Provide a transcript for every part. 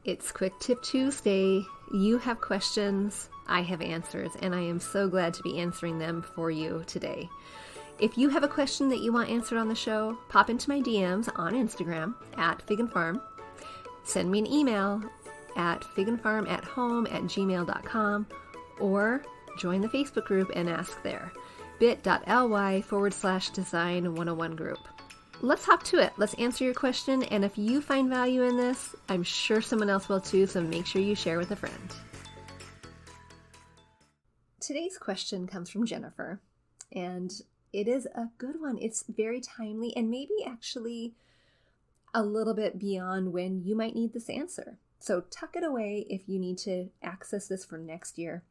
It's Quick Tip Tuesday. You have questions, I have answers, and I am so glad to be answering them for you today. If you have a question that you want answered on the show, pop into my DMs on Instagram at figandfarm. Send me an email at figandfarmathome@gmail.com or join the Facebook group and ask there. bit.ly/design101 group. Let's hop to it. Let's answer your question. And if you find value in this, I'm sure someone else will too. So make sure you share with a friend. Today's question comes from Jennifer, and it is a good one. It's very timely and maybe actually a little bit beyond when you might need this answer. So tuck it away if you need to access this for next year.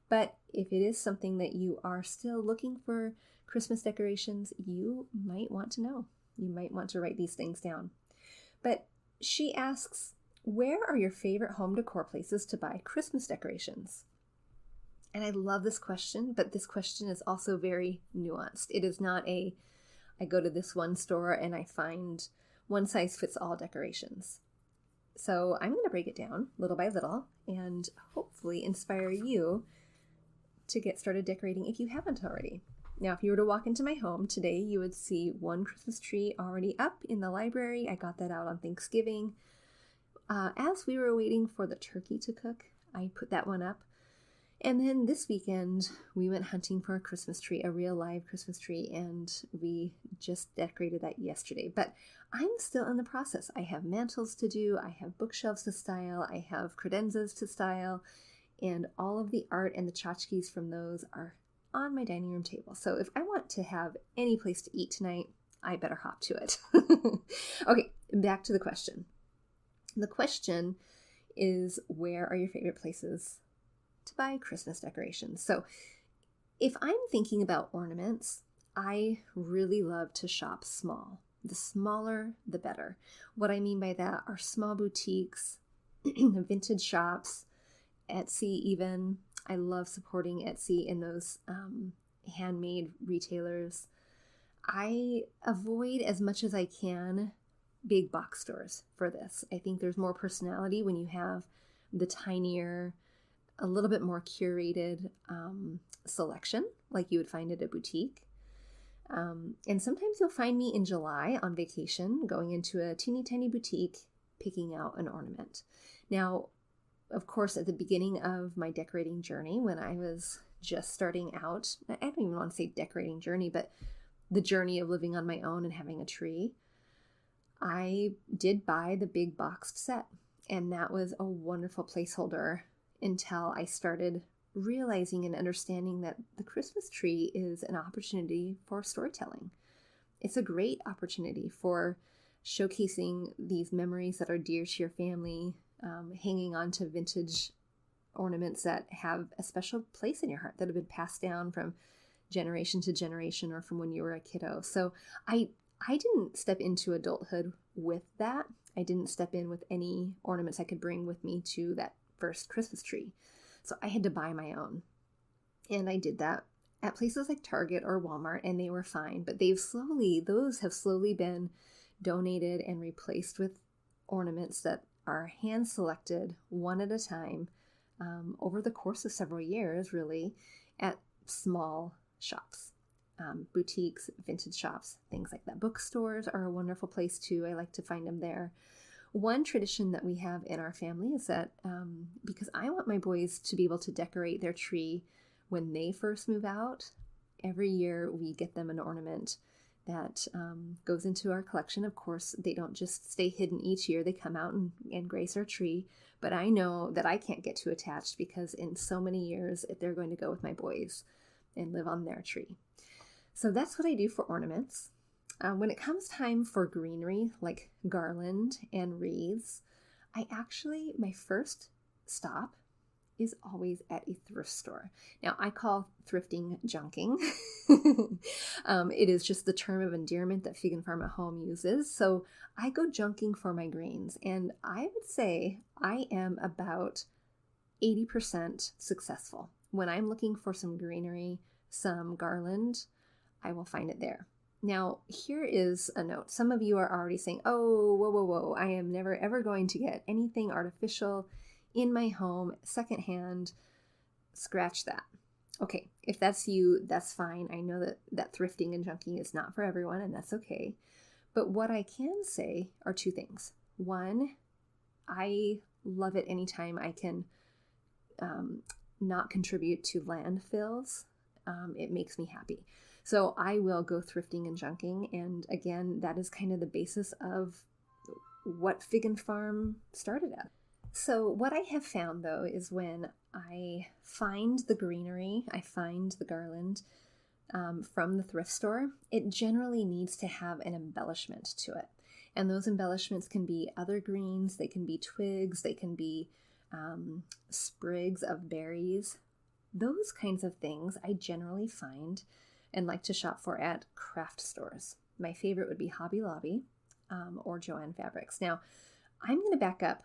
But if it is something that you are still looking for Christmas decorations, you might want to know. You might want to write these things down. But she asks, where are your favorite home decor places to buy Christmas decorations? And I love this question, but this question is also very nuanced. It is not I go to this one store and I find one size fits all decorations. So I'm going to break it down little by little and hopefully inspire you to get started decorating if you haven't already. Now, if you were to walk into my home today, you would see one Christmas tree already up in the library. I got that out on Thanksgiving. As we were waiting for the turkey to cook, I put that one up. And then this weekend, we went hunting for a Christmas tree, a real live Christmas tree, and we just decorated that yesterday. But I'm still in the process. I have mantles to do, I have bookshelves to style, I have credenzas to style, and all of the art and the tchotchkes from those are on my dining room table. So if I want to have any place to eat tonight, I better hop to it. Okay, back to the question. The question is, where are your favorite places to buy Christmas decorations? So if I'm thinking about ornaments, I really love to shop small. The smaller, the better. What I mean by that are small boutiques, vintage shops, Etsy even. I love supporting Etsy and those handmade retailers. I avoid as much as I can big box stores for this. I think there's more personality when you have the tinier, a little bit more curated selection like you would find at a boutique. And sometimes you'll find me in July on vacation going into a teeny tiny boutique picking out an ornament. Now, of course, at the beginning of my decorating journey, when I was just starting out, I don't even want to say decorating journey, but the journey of living on my own and having a tree, I did buy the big boxed set. And that was a wonderful placeholder until I started realizing and understanding that the Christmas tree is an opportunity for storytelling. It's a great opportunity for showcasing these memories that are dear to your family, hanging on to vintage ornaments that have a special place in your heart that have been passed down from generation to generation or from when you were a kiddo. So I didn't step into adulthood with that. I didn't step in with any ornaments I could bring with me to that first Christmas tree. So I had to buy my own. And I did that at places like Target or Walmart, and they were fine. But those have slowly been donated and replaced with ornaments that are hand-selected one at a time over the course of several years, really, at small shops, boutiques, vintage shops, things like that. Bookstores are a wonderful place too. I like to find them there. One tradition that we have in our family is that because I want my boys to be able to decorate their tree when they first move out, every year we get them an ornament that goes into our collection. Of course, they don't just stay hidden each year. They come out and grace our tree. But I know that I can't get too attached because in so many years, they're going to go with my boys and live on their tree. So that's what I do for ornaments. When it comes time for greenery, like garland and wreaths, my first stop is always at a thrift store. Now, I call thrifting junking. It is just the term of endearment that Fig and Farm at Home uses. So I go junking for my greens, and I would say I am about 80% successful. When I'm looking for some greenery, some garland, I will find it there. Now, here is a note. Some of you are already saying, oh, whoa, whoa, whoa. I am never, ever going to get anything artificial in my home, secondhand. Scratch that. Okay, if that's you, that's fine. I know that thrifting and junking is not for everyone, and that's okay. But what I can say are two things. One, I love it anytime I can not contribute to landfills. It makes me happy. So I will go thrifting and junking. And again, that is kind of the basis of what Fig and Farm started at. So what I have found, though, is when I find the greenery, I find the garland from the thrift store, it generally needs to have an embellishment to it. And those embellishments can be other greens, they can be twigs, they can be sprigs of berries. Those kinds of things I generally find and like to shop for at craft stores. My favorite would be Hobby Lobby or Joann Fabrics. Now, I'm going to back up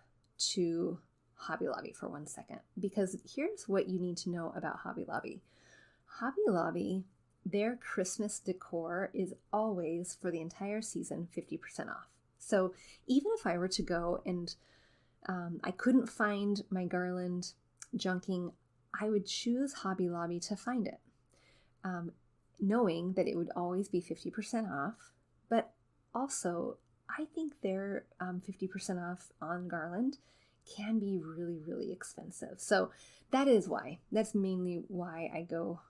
to Hobby Lobby for 1 second, because here's what you need to know about Hobby Lobby. Hobby Lobby, their Christmas decor is always, for the entire season, 50% off. So even if I were to go and I couldn't find my garland junking, I would choose Hobby Lobby to find it, knowing that it would always be 50% off. But also, I think their 50% off on garland can be really, really expensive. So that's mainly why I go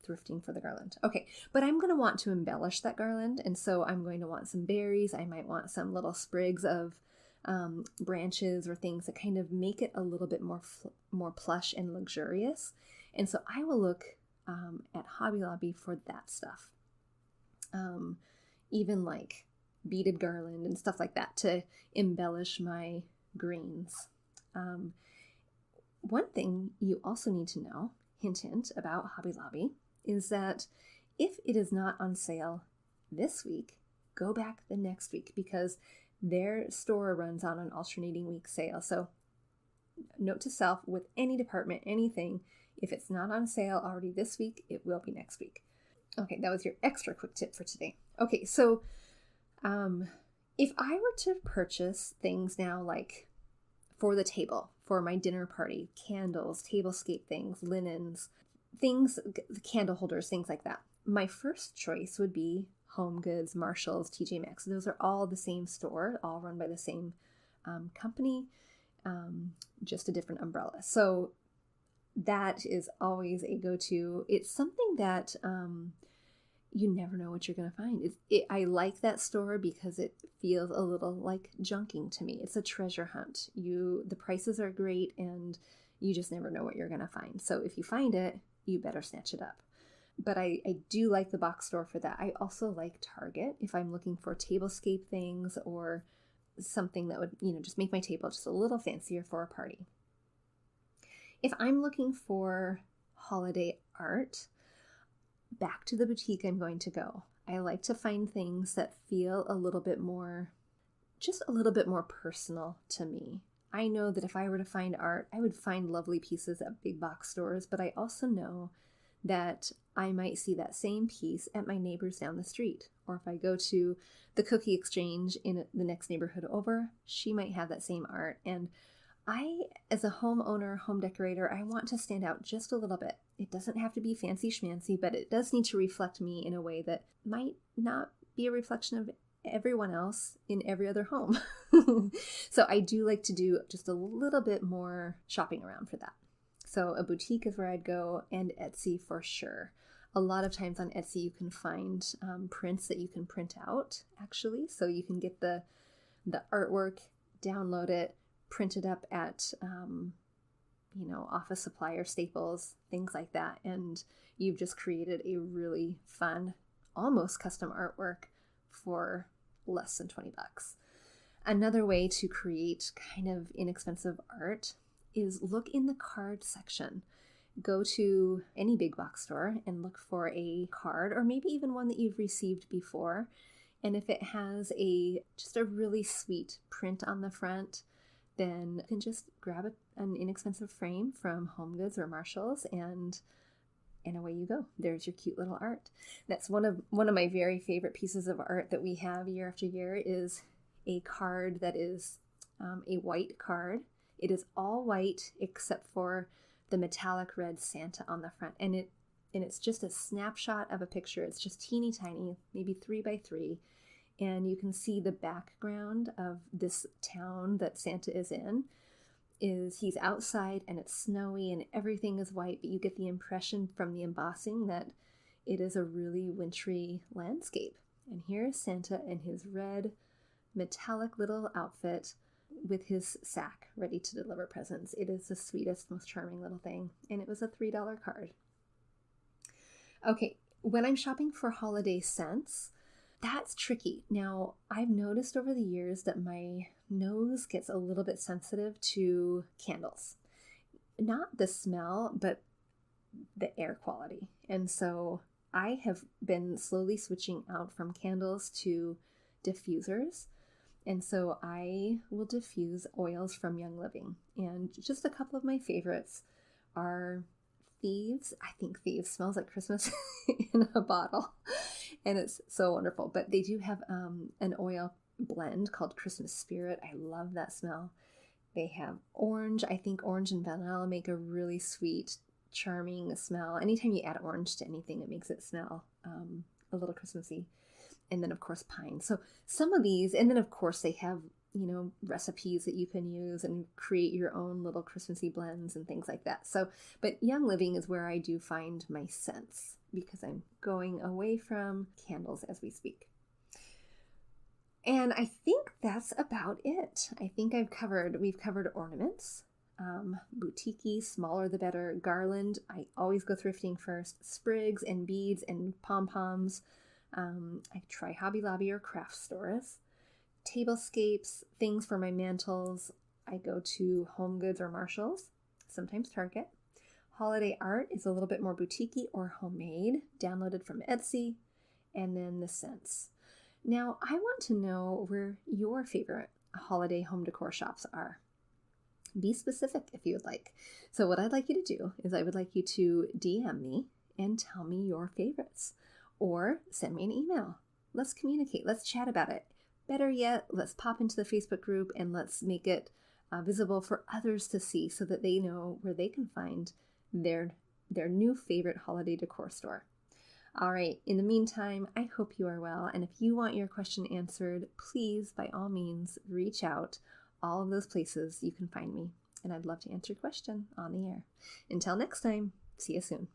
thrifting for the garland. Okay, but I'm going to want to embellish that garland. And so I'm going to want some berries. I might want some little sprigs of branches or things that kind of make it a little bit more plush and luxurious. And so I will look at Hobby Lobby for that stuff. Even like beaded garland and stuff like that to embellish my greens. One thing you also need to know, hint, hint, about Hobby Lobby is that if it is not on sale this week, go back the next week, because their store runs on an alternating week sale. So note to self, with any department, anything, if it's not on sale already this week, it will be next week. Okay, that was your extra quick tip for today. Okay, so if I were to purchase things now, like for the table, for my dinner party, candles, tablescape things, linens, things, candle holders, things like that, my first choice would be Home Goods, Marshalls, TJ Maxx. Those are all the same store, all run by the same company, just a different umbrella. So that is always a go-to. It's something that you never know what you're going to find. I like that store because it feels a little like junking to me. It's a treasure hunt. The prices are great, and you just never know what you're going to find. So if you find it, you better snatch it up. But I do like the box store for that. I also like Target if I'm looking for tablescape things or something that would, just make my table just a little fancier for a party. If I'm looking for holiday art, back to the boutique I'm going to go. I like to find things that feel just a little bit more personal to me. I know that if I were to find art, I would find lovely pieces at big box stores, but I also know that I might see that same piece at my neighbor's down the street. Or if I go to the cookie exchange in the next neighborhood over, she might have that same art. And I, as a homeowner, home decorator, I want to stand out just a little bit. It doesn't have to be fancy schmancy, but it does need to reflect me in a way that might not be a reflection of everyone else in every other home. So I do like to do just a little bit more shopping around for that. So a boutique is where I'd go, and Etsy for sure. A lot of times on Etsy you can find prints that you can print out, actually. So you can get the artwork, download it, print it up at office supply or Staples, things like that, and you've just created a really fun, almost custom artwork for less than $20. Another way to create kind of inexpensive art is look in the card section. Go to any big box store and look for a card, or maybe even one that you've received before. And if it has just a really sweet print on the front, then you can just grab an inexpensive frame from Home Goods or Marshalls and And away you go. There's your cute little art. That's one of my very favorite pieces of art that we have year after year is a card that is a white card. It is all white except for the metallic red Santa on the front. And it's just a snapshot of a picture. It's just teeny tiny, maybe 3x3. And you can see the background of this town that Santa is in. Is he's outside and it's snowy and everything is white, but you get the impression from the embossing that it is a really wintry landscape. And here's Santa in his red metallic little outfit with his sack ready to deliver presents. It is the sweetest, most charming little thing. And it was a $3 card. Okay, when I'm shopping for holiday scents, that's tricky. Now, I've noticed over the years that my nose gets a little bit sensitive to candles. Not the smell, but the air quality. And so I have been slowly switching out from candles to diffusers. And so I will diffuse oils from Young Living. And just a couple of my favorites are Thieves. I think Thieves smells like Christmas in a bottle. And it's so wonderful. But they do have an oil blend called Christmas Spirit. I love that smell. They have orange. I think orange and vanilla make a really sweet, charming smell. Anytime you add orange to anything, it makes it smell a little Christmassy. And then, of course, pine. So some of these, and then, of course, they have, recipes that you can use and create your own little Christmassy blends and things like that. So, but Young Living is where I do find my scents because I'm going away from candles as we speak. And I think that's about it. I think we've covered ornaments, boutique-y, smaller the better, garland. I always go thrifting first, sprigs and beads and pom-poms. I try Hobby Lobby or craft stores. Tablescapes, things for my mantles. I go to Home Goods or Marshall's, sometimes Target. Holiday art is a little bit more boutique-y or homemade, downloaded from Etsy. And then the scents. Now, I want to know where your favorite holiday home decor shops are. Be specific if you would like. So what I'd like you to do is I would like you to DM me and tell me your favorites. Or send me an email. Let's communicate. Let's chat about it. Better yet, let's pop into the Facebook group and let's make it visible for others to see so that they know where they can find their new favorite holiday decor store. All right. In the meantime, I hope you are well. And if you want your question answered, please, by all means, reach out. All of those places you can find me. And I'd love to answer your question on the air. Until next time, see you soon.